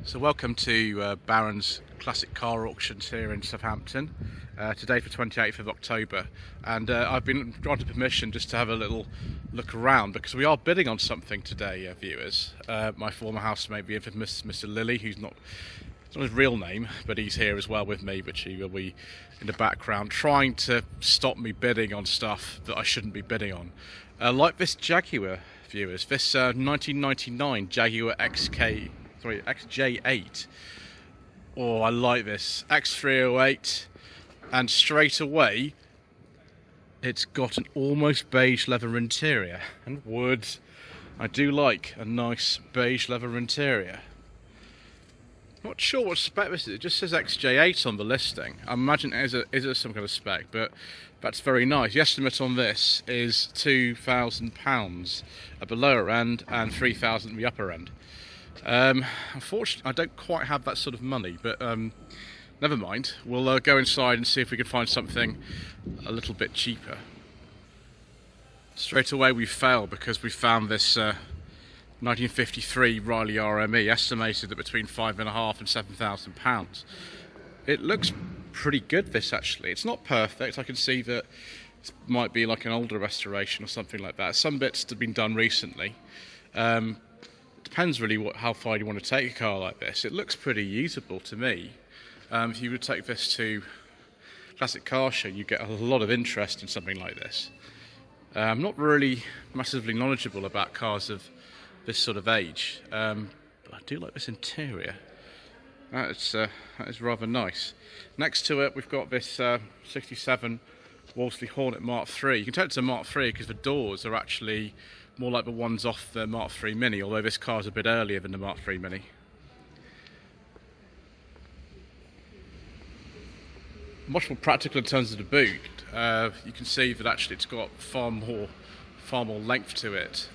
So welcome to Barron's Classic Car Auctions here in Southampton, today for 28th of October, and I've been granted permission just to have a little look around because we are bidding on something today, viewers. My former housemate, the infamous Mr. Lilly, who's not, it's not his real name, but he's here as well with me, but he will be in the background trying to stop me bidding on stuff that I shouldn't be bidding on. Like this Jaguar, viewers, this 1999 Jaguar XJ8. Oh, I like this X308, and straight away it's got an almost beige leather interior and wood. I do like a nice beige leather interior. Not sure what spec this is. It just says XJ8 on the listing. I imagine it is some kind of spec, but that's very nice. The estimate on this is £2,000 at the lower end and £3,000 at the upper end. Unfortunately, I don't quite have that sort of money, but never mind. We'll go inside and see if we can find something a little bit cheaper. Straight away we failed because we found this 1953 Riley RME, estimated at between £5,500 and £7,000. It looks pretty good, this actually. It's not perfect. I can see that it might be like an older restoration or something like that. Some bits have been done recently. Depends really how far you want to take a car like this. It looks pretty usable to me. If you would take this to Classic Car Show, you get a lot of interest in something like this. I'm not really massively knowledgeable about cars of this sort of age, but I do like this interior. That is rather nice. Next to it, we've got this 67 Wolseley Hornet Mark III. You can tell it's a Mark III because the doors are actually more like the ones off the Mark III Mini, although this car's a bit earlier than the Mark III Mini. Much more practical in terms of the boot. You can see that actually it's got far more length to it.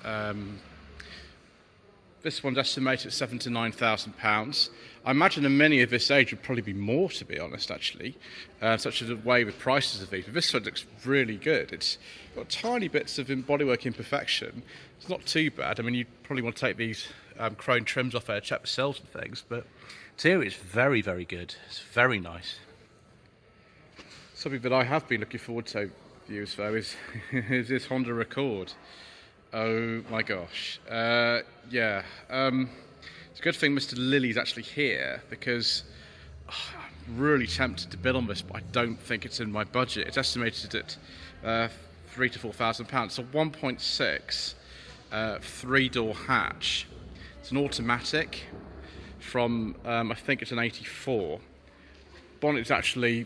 This one's estimated at £7,000 to £9,000. I imagine a Mini of this age would probably be more, to be honest, actually, such as the way with prices of these. But this one looks really good. It's got tiny bits of bodywork imperfection. It's not too bad. I mean, you probably want to take these chrome trims off there, check the cells and things, but interior is very, very good. It's very nice. Something that I have been looking forward to, viewers, though, is this Honda Accord. Oh my gosh. Yeah. It's a good thing Mr. Lilly's actually here because I'm really tempted to bid on this, but I don't think it's in my budget. It's estimated at £3,000 to £4,000. It's a 1.6 three-door hatch. It's an automatic from I think it's an 84. Bonnet's actually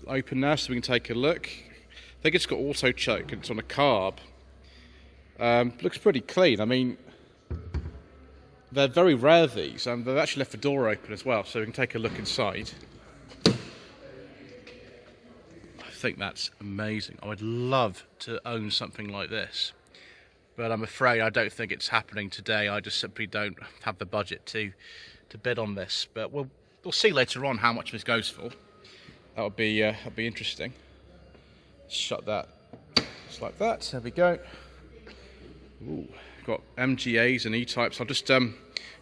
open there, so we can take a look. I think it's got auto choke and it's on a carb. Looks pretty clean. I mean, they're very rare, these, and they've actually left the door open as well, so we can take a look inside. I think that's amazing. I would love to own something like this, but I'm afraid I don't think it's happening today. I just simply don't have the budget to bid on this, but we'll see later on how much this goes for. That'll be interesting. Shut that just like that. There we go. Ooh, got MGAs and E-types. I'll just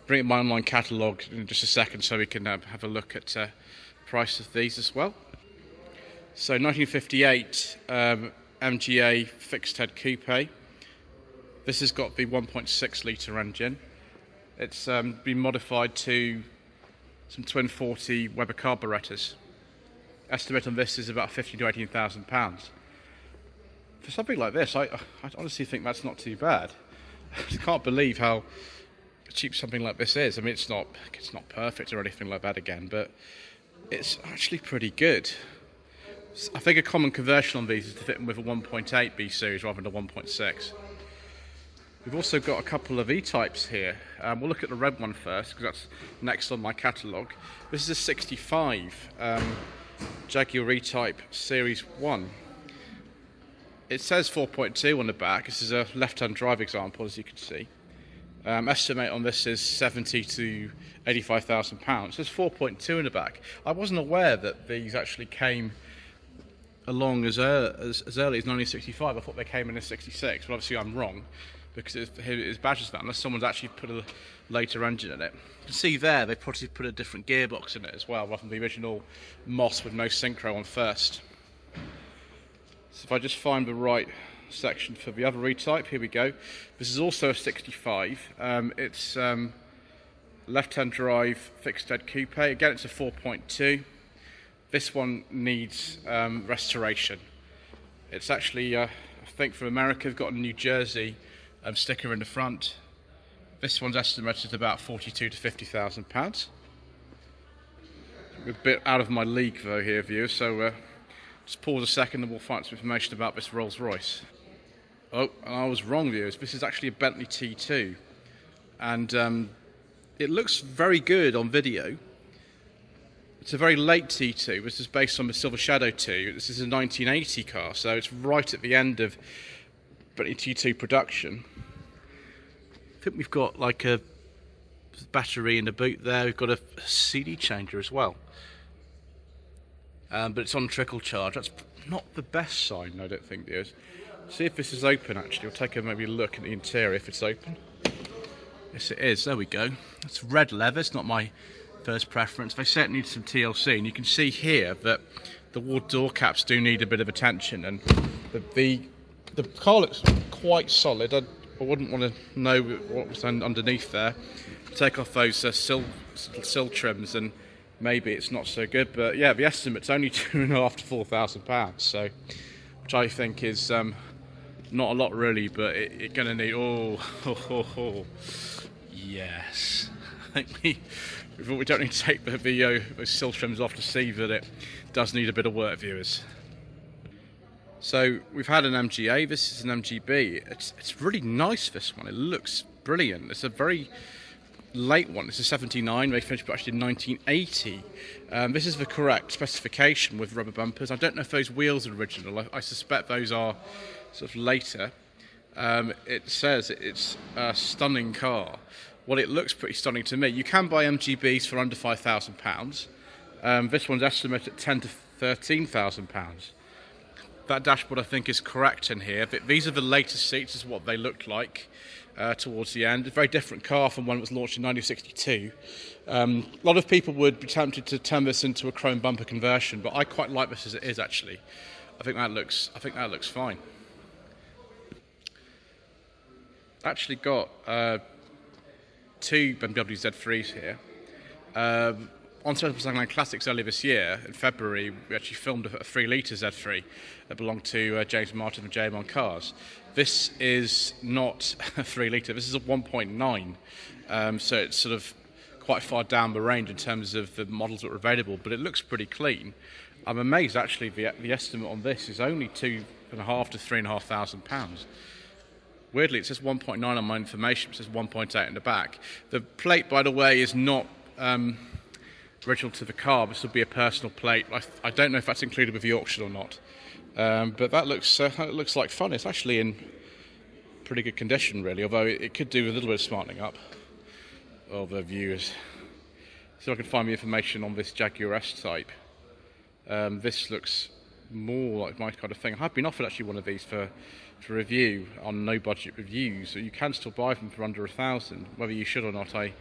bring up my online catalogue in just a second so we can have a look at the price of these as well. So 1958 MGA fixed head coupe. This has got the 1.6 litre engine. It's been modified to some twin 40 Weber carburetors. Estimate on this is about £15,000 to £18,000. For something like this, I honestly think that's not too bad. I can't believe how cheap something like this is. I mean, it's not perfect or anything like that again, but it's actually pretty good. I think a common conversion on these is to fit them with a 1.8 B series rather than a 1.6. We've also got a couple of E-types here. We'll look at the red one first because that's next on my catalogue. This is a 65 Jaguar E-type Series 1. It says 4.2 on the back. This is a left-hand drive example, as you can see. Estimate on this is £70,000 to £85,000. It says 4.2 in the back. I wasn't aware that these actually came along as early as 1965. I thought they came in as 66, but obviously I'm wrong. because it's badges that, unless someone's actually put a later engine in it. You can see there they probably put a different gearbox in it as well, rather than the original Moss with no synchro on first. So if I just find the right section for the other retype, here we go. This is also a 65. It's left-hand drive fixed head coupe. Again, it's a 4.2. This one needs restoration. It's actually, I think from America, they've got a New Jersey sticker in the front. This one's estimated at about £42,000 to £50,000. A bit out of my league though here, viewers, so just pause a second and we'll find some information about this Rolls Royce. Oh, I was wrong, viewers. This is actually a Bentley T2, and it looks very good on video. It's a very late T2. This is based on the Silver Shadow 2. This is a 1980 car, so it's right at the end of Bentley T2 production. I think we've got like a battery in the boot there. We've got a CD changer as well. But it's on trickle charge. That's not the best sign, I don't think, viewers. See if this is open, actually. We'll take a maybe look at the interior if it's open. Yes, it is. There we go. It's red leather. It's not my first preference. They say it needs some TLC, and you can see here that the wood door caps do need a bit of attention, and the car looks quite solid. I wouldn't want to know what was underneath there. Take off those sill trims and maybe it's not so good, but yeah, the estimate's only £2,500 to £4,000, so which I think is not a lot really, but it's going to need yes. I think we don't need to take those sill trims off to see that it does need a bit of work, viewers. So we've had an MGA. This is an MGB. It's really nice, this one. It looks brilliant. It's a very late one. It's a 79. They finished production in 1980. This is the correct specification with rubber bumpers. I don't know if those wheels are original. I suspect those are sort of later. It says it's a stunning car. Well, it looks pretty stunning to me. You can buy MGBs for under £5,000. This one's estimated at £10,000 to £13,000. That dashboard, I think, is correct in here. These are the latest seats, is what they looked like towards the end. A very different car from when it was launched in 1962. A lot of people would be tempted to turn this into a chrome bumper conversion, but I quite like this as it is. Actually, I think that looks fine. Actually, got two BMW Z3s here. On Southampton Classics earlier this year, in February, we actually filmed a 3-litre Z3 that belonged to James Martin and JM on Cars. This is not a 3-litre, this is a 1.9, so it's sort of quite far down the range in terms of the models that are available, but it looks pretty clean. I'm amazed actually the estimate on this is only £2,500 to £3,500. Weirdly, it says 1.9 on my information, it says 1.8 in the back. The plate, by the way, is not original to the car. This will be a personal plate. I don't know if that's included with the auction or not, but that looks like fun. It's actually in pretty good condition, really, although it could do a little bit of smartening up of the viewers. See if I can find the information on this Jaguar S-Type. This looks more like my kind of thing. I've been offered actually one of these for review on no budget reviews, so you can still buy them for under £1,000. Whether you should or not, I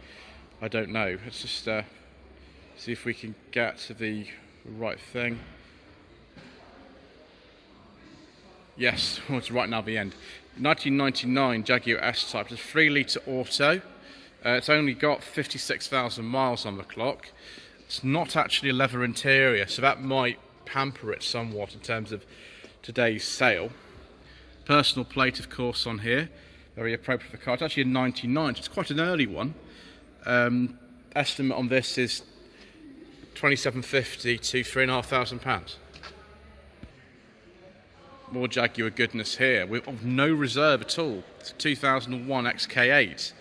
don't know. Let's just see if we can get to the right thing. Yes, it's right now the end. 1999 Jaguar S-Type. It's a 3-litre auto. It's only got 56,000 miles on the clock. It's not actually a leather interior, so that might pamper it somewhat in terms of today's sale. Personal plate, of course, on here. Very appropriate for the car. It's actually a 99, so it's quite an early one. Estimate on this is £2,750 to £3,500. More Jaguar goodness here. We're of no reserve at all. It's a 2001 XK8.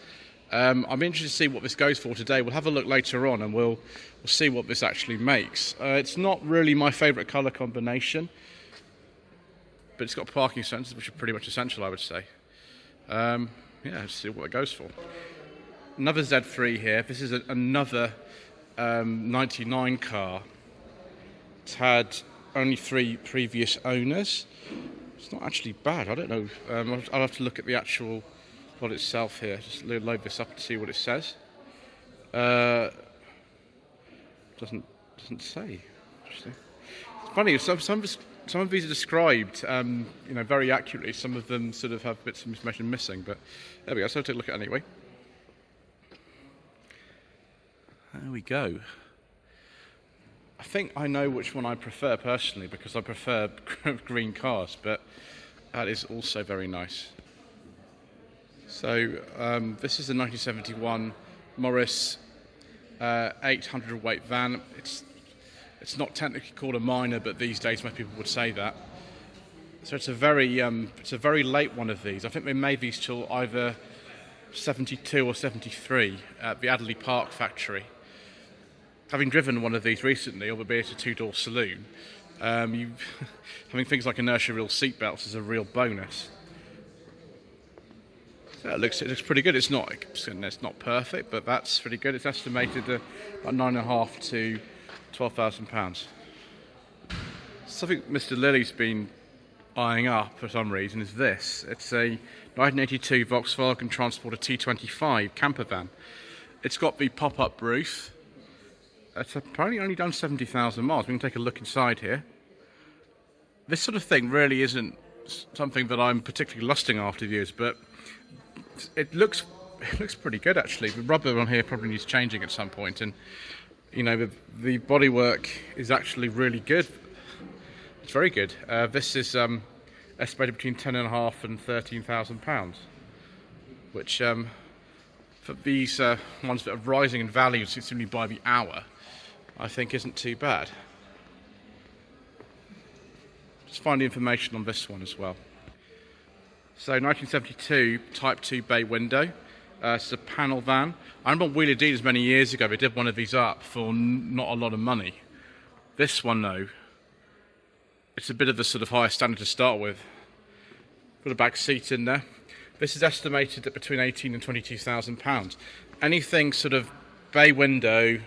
I'm interested to see what this goes for today. We'll have a look later on and we'll see what this actually makes. It's not really my favourite colour combination, but it's got parking sensors, which are pretty much essential, I would say. Yeah, let's see what it goes for. Another Z3 here. This is another 99 car. It's had only 3 previous owners. It's not actually bad. I don't know. I'll have to look at the actual plot itself here. Just load this up to see what it says. Doesn't say. Interesting. It's funny. Some of these are described, very accurately. Some of them sort of have bits of information missing. But there we go. So I'll take a look at it anyway. There we go. I think I know which one I prefer personally because I prefer green cars, but that is also very nice. So this is a 1971 Morris 800 weight van. It's not technically called a minor, but these days most people would say that. So it's a very late one of these. I think they made these till either 72 or 73 at the Adderley Park factory. Having driven one of these recently, albeit a two-door saloon, having things like inertia reel seatbelts is a real bonus. So it looks pretty good. It's not perfect, but that's pretty good. It's estimated at about £9,500 to £12,000. Something Mr. Lilly's been eyeing up for some reason is this. It's a 1982 Volkswagen Transporter T25 camper van. It's got the pop-up roof. It's apparently only done 70,000 miles. We can take a look inside here. This sort of thing really isn't something that I'm particularly lusting after viewers, but it looks pretty good actually. The rubber on here probably needs changing at some point, and the bodywork is actually really good. It's very good. This is estimated between £10,500 and £13,000, which for these ones that are rising in value simply by the hour, I think isn't too bad. Just find the information on this one as well. So 1972 Type 2 bay window. It's a panel van. I remember Wheeler Dealers many years ago, they did one of these up for not a lot of money. This one though, it's a bit of the sort of higher standard to start with. Put a back seat in there. This is estimated at between £18,000 and £22,000. Anything sort of bay window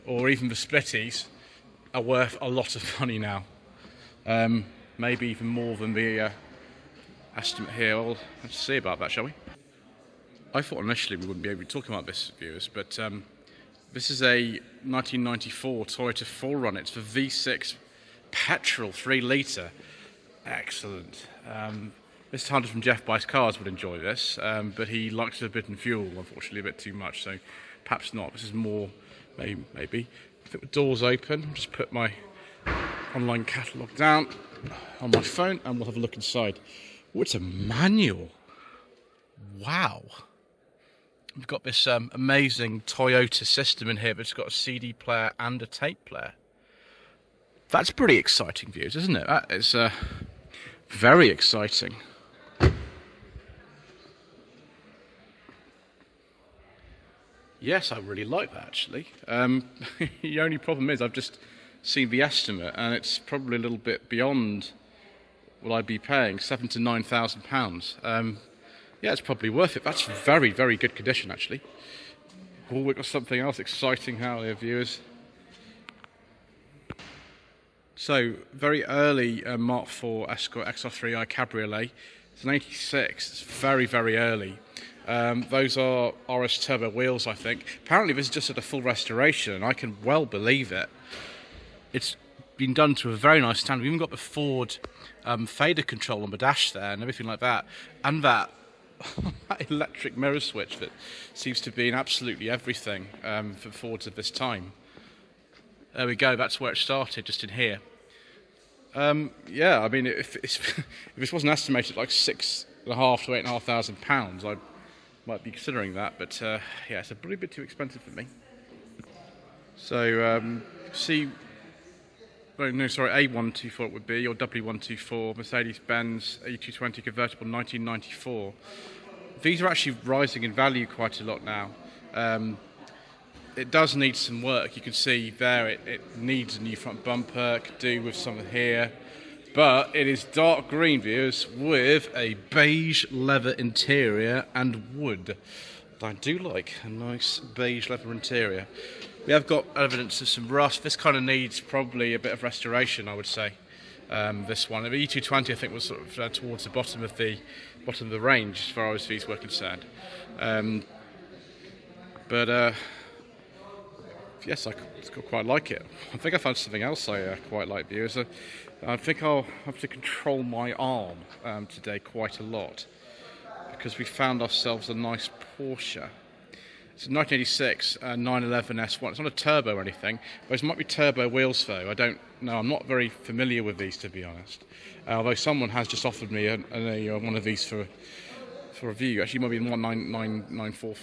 or even the splitties are worth a lot of money now. Maybe even more than the estimate here. Well, let's see about that, shall we? I thought initially we wouldn't be able to talk about this, viewers, but this is a 1994 Toyota 4Runner. It's the V6 petrol 3 litre. Excellent. Mr. Hunter from Jeff Buys Cars would enjoy this, but he likes it a bit in fuel, unfortunately, a bit too much, so perhaps not. This is more, maybe. I think the door's open. Just put my online catalogue down on my phone and we'll have a look inside. Oh, it's a manual. Wow. We've got this amazing Toyota system in here, but it's got a CD player and a tape player. That's pretty exciting, viewers, isn't it? That is very exciting. Yes, I really like that, actually. The only problem is I've just seen the estimate, and it's probably a little bit beyond what I'd be paying, £7,000 to £9,000. Yeah, it's probably worth it. That's very, very good condition, actually. Oh, we've got something else exciting now here, viewers. So, very early Mark IV Escort XR3i Cabriolet. It's an 86. It's very, very early. Those are RS Turbo wheels, I think. Apparently, this is just at a full restoration, and I can well believe it. It's been done to a very nice standard. We've even got the Ford fader control on the dash there and everything like that. And that electric mirror switch that seems to be in absolutely everything for Fords of this time. There we go, that's where it started, just in here. Yeah, I mean, if this wasn't estimated like £6,500 to £8,500, I might be considering that, but yeah, it's a pretty bit too expensive for me. So, A124 it would be, or W124, Mercedes-Benz E220 convertible 1994. These are actually rising in value quite a lot now. It does need some work. You can see there it needs a new front bumper, could do with some here. But it is dark green, viewers, with a beige leather interior and wood. I do like a nice beige leather interior. We have got evidence of some rust. This kind of needs probably a bit of restoration, I would say. This one, the E220, I think, was sort of towards the bottom of the range as far as these were concerned. But yes, I quite like it. I think I found something else I quite like, viewers. I think I'll have to control my arm today quite a lot, because we found ourselves a nice Porsche. It's a 1986 911 S1. It's not a turbo or anything, but it might be turbo wheels though. I don't know. I'm not very familiar with these, to be honest. Although someone has just offered me one of these for review. Actually, it might be 1994.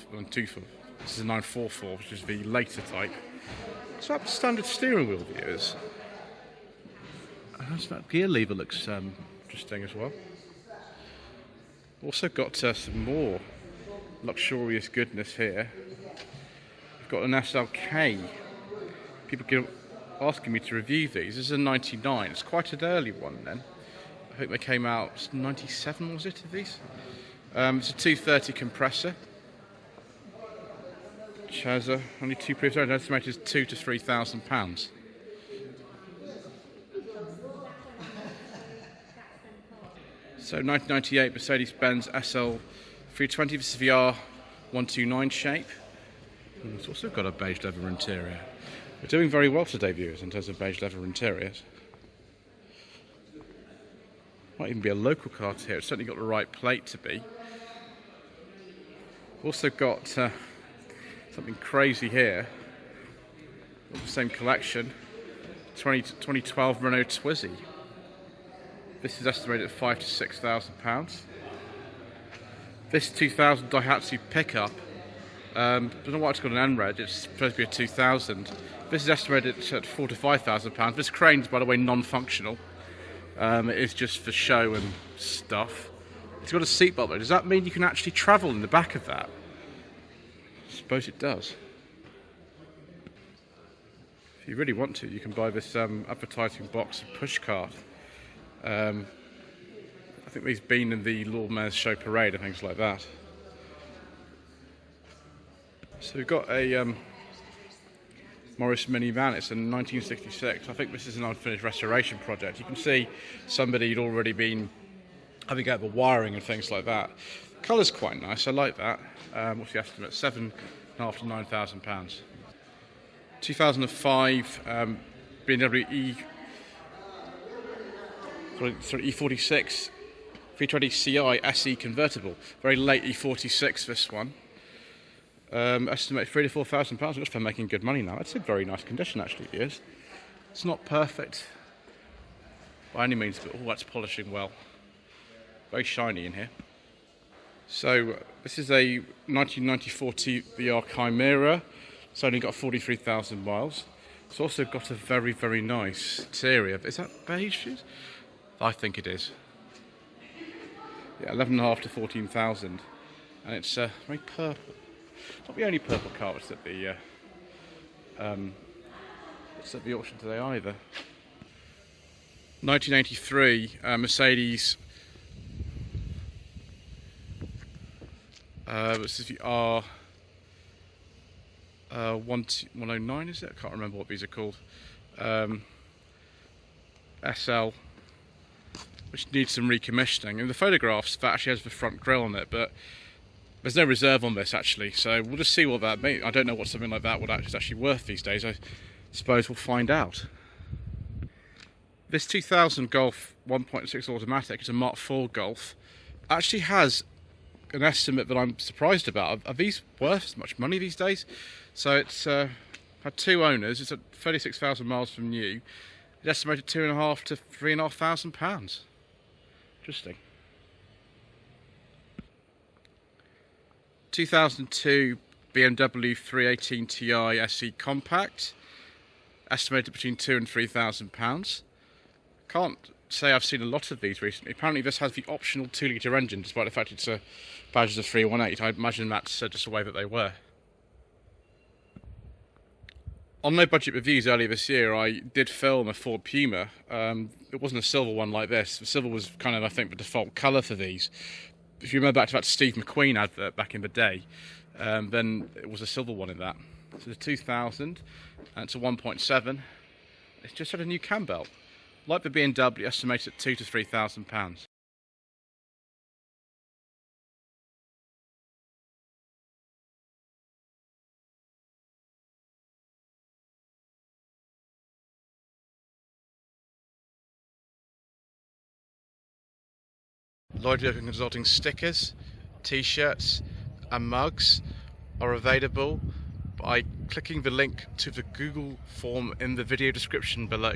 This is a 944, which is the later type. It's about standard steering wheel, viewers. That gear lever looks interesting as well. Also got some more luxurious goodness here. I've got an SLK. People keep asking me to review these. This is a 99. It's quite an early one then. I think they came out 97, was it, of these? It's a 230 compressor, which has only two proofs. I'd estimate is £2,000 to £3,000. So 1998 Mercedes-Benz SL 320. This is the R129 shape. And it's also got a beige leather interior. We're doing very well today, viewers, in terms of beige leather interiors. Might even be a local car here. It's certainly got the right plate to be. Also got something crazy here. Got the same collection. 2012 Renault Twizy. This is estimated at £5,000 to £6,000. This 2000 Daihatsu pickup, don't know why it's got an NREG, it's supposed to be a 2000. This is estimated at £4,000 to £5,000. This crane's, by the way, non-functional. It is just for show and stuff. It's got a seatbelt though. Does that mean you can actually travel in the back of that? I suppose it does. If you really want to, you can buy this advertising box and pushcart. I think these been in the Lord Mayor's Show Parade and things like that. So we've got a Morris minivan. It's a 1966. I think this is an unfinished restoration project. You can see somebody had already been having out the wiring and things like that. The colour's quite nice. I like that. What's the estimate? £7,500 to £9,000. 2005 BMW E46 320 Ci SE convertible. Very late E46, this one. Estimated £3,000 to £4,000. Just for making good money now. It's in very nice condition, actually, it is. It's not perfect by any means, but that's polishing well. Very shiny in here. So this is a 1994 TVR Chimera. It's only got 43,000 miles. It's also got a very, very nice interior. Is that beige? I think it is. Yeah, 11,500 to 14,000, and it's very purple. It's not the only purple car that's at the auction today either. 1983 Mercedes. This is the R109, is it? I can't remember what these are called. SL, which needs some recommissioning. In the photographs, that actually has the front grille on it, but there's no reserve on this actually, so we'll just see what that means. I don't know what something like that is actually worth these days. I suppose we'll find out. This 2000 Golf 1.6 automatic, it's a Mark IV Golf, actually has an estimate that I'm surprised about. Are these worth as much money these days? So it's had two owners. It's at 36,000 miles from new. It's estimated £2,500 to £3,500. Interesting. 2002 BMW 318 Ti SE Compact, estimated between £2,000 and £3,000. Can't say I've seen a lot of these recently. Apparently this has the optional 2-litre engine, despite the fact it's a badge of 318. I imagine that's just the way that they were. On No Budget Reviews earlier this year, I did film a Ford Puma. It wasn't a silver one like this. The silver was kind of, I think, the default colour for these. If you remember back to that Steve McQueen advert back in the day, then it was a silver one in that. So the 2000, and it's a 1.7. It's just had a new cam belt. Like the BMW, estimated at £2,000 to £3,000. Lloyd Vehicle Consulting stickers, t-shirts and mugs are available by clicking the link to the Google form in the video description below.